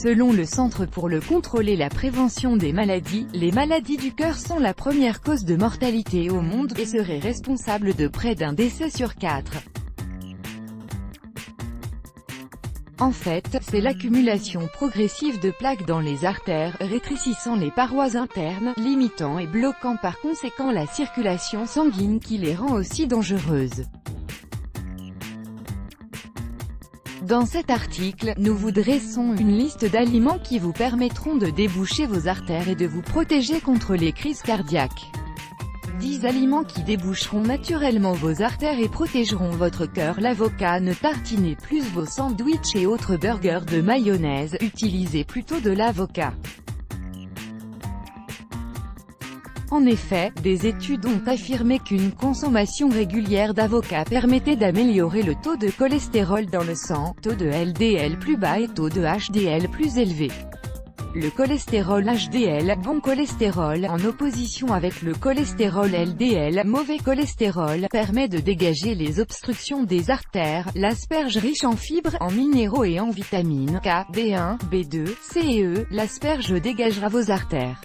Selon le Centre pour le contrôle et la prévention des maladies, les maladies du cœur sont la première cause de mortalité au monde, et seraient responsables de près d'un décès sur 4. En fait, c'est l'accumulation progressive de plaques dans les artères, rétrécissant les parois internes, limitant et bloquant par conséquent la circulation sanguine qui les rend aussi dangereuses. Dans cet article, nous vous dressons une liste d'aliments qui vous permettront de déboucher vos artères et de vous protéger contre les crises cardiaques. 10 aliments qui déboucheront naturellement vos artères et protégeront votre cœur. L'avocat. Ne tartinez plus vos sandwichs et autres burgers de mayonnaise, utilisez plutôt de l'avocat. En effet, des études ont affirmé qu'une consommation régulière d'avocat permettait d'améliorer le taux de cholestérol dans le sang, taux de LDL plus bas et taux de HDL plus élevé. Le cholestérol HDL, bon cholestérol, en opposition avec le cholestérol LDL, mauvais cholestérol, permet de dégager les obstructions des artères. L'asperge riche en fibres, en minéraux et en vitamines K, B1, B2, C et E, l'asperge dégagera vos artères.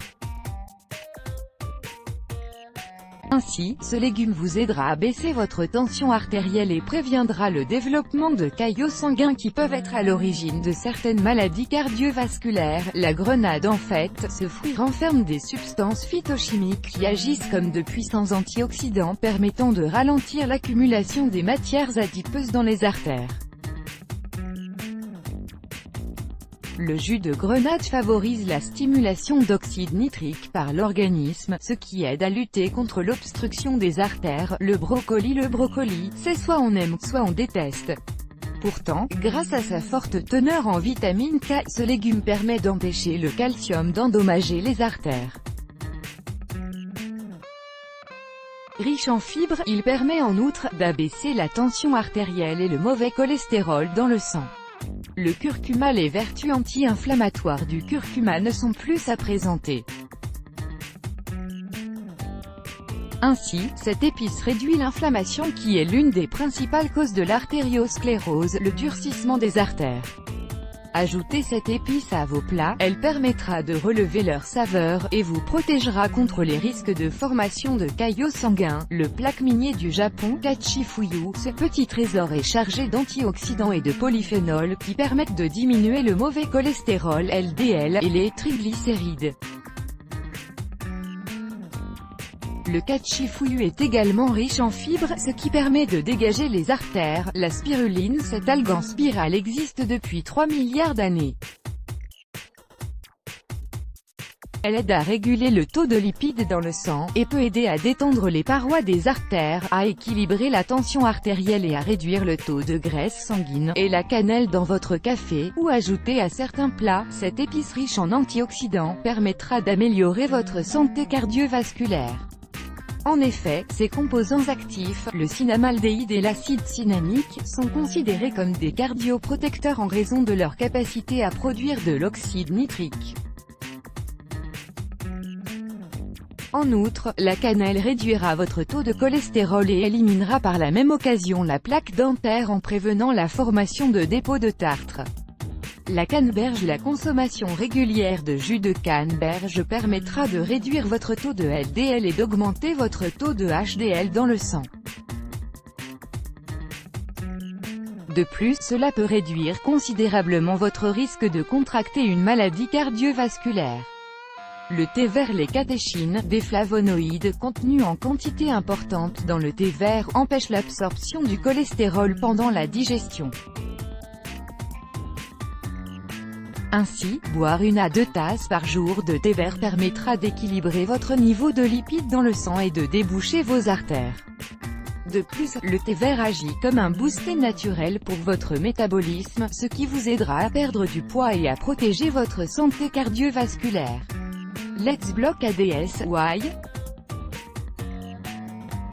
Ainsi, ce légume vous aidera à baisser votre tension artérielle et préviendra le développement de caillots sanguins qui peuvent être à l'origine de certaines maladies cardiovasculaires. La grenade. En fait, ce fruit renferme des substances phytochimiques qui agissent comme de puissants antioxydants permettant de ralentir l'accumulation des matières adipeuses dans les artères. Le jus de grenade favorise la stimulation d'oxyde nitrique par l'organisme, ce qui aide à lutter contre l'obstruction des artères. Le brocoli, c'est soit on aime, soit on déteste. Pourtant, grâce à sa forte teneur en vitamine K, ce légume permet d'empêcher le calcium d'endommager les artères. Riche en fibres, il permet en outre d'abaisser la tension artérielle et le mauvais cholestérol dans le sang. Le curcuma. Les vertus anti-inflammatoires du curcuma ne sont plus à présenter. Ainsi, cette épice réduit l'inflammation qui est l'une des principales causes de l'artériosclérose, le durcissement des artères. Ajoutez cette épice à vos plats, elle permettra de relever leur saveur, et vous protégera contre les risques de formation de caillots sanguins. Le plaque minier du Japon, Kachifuyu. Ce petit trésor est chargé d'antioxydants et de polyphénols qui permettent de diminuer le mauvais cholestérol LDL et les triglycérides. Le Kachifuyu est également riche en fibres, ce qui permet de dégager les artères. La spiruline. Cette algue en spirale existe depuis 3 milliards d'années. Elle aide à réguler le taux de lipides dans le sang, et peut aider à détendre les parois des artères, à équilibrer la tension artérielle et à réduire le taux de graisse sanguine. Et la cannelle dans votre café, ou ajoutée à certains plats, cette épice riche en antioxydants, permettra d'améliorer votre santé cardiovasculaire. En effet, ces composants actifs, le cinamaldéhyde et l'acide cinnamique, sont considérés comme des cardioprotecteurs en raison de leur capacité à produire de l'oxyde nitrique. En outre, la cannelle réduira votre taux de cholestérol et éliminera par la même occasion la plaque dentaire en prévenant la formation de dépôts de tartre. La canneberge. La consommation régulière de jus de canneberge permettra de réduire votre taux de LDL et d'augmenter votre taux de HDL dans le sang. De plus, cela peut réduire considérablement votre risque de contracter une maladie cardiovasculaire. Le thé vert. Les catéchines, des flavonoïdes contenus en quantité importante dans le thé vert, empêchent l'absorption du cholestérol pendant la digestion. Ainsi, boire 1 à 2 tasses par jour de thé vert permettra d'équilibrer votre niveau de lipides dans le sang et de déboucher vos artères. De plus, le thé vert agit comme un booster naturel pour votre métabolisme, ce qui vous aidera à perdre du poids et à protéger votre santé cardiovasculaire. Let's block ADS. Why?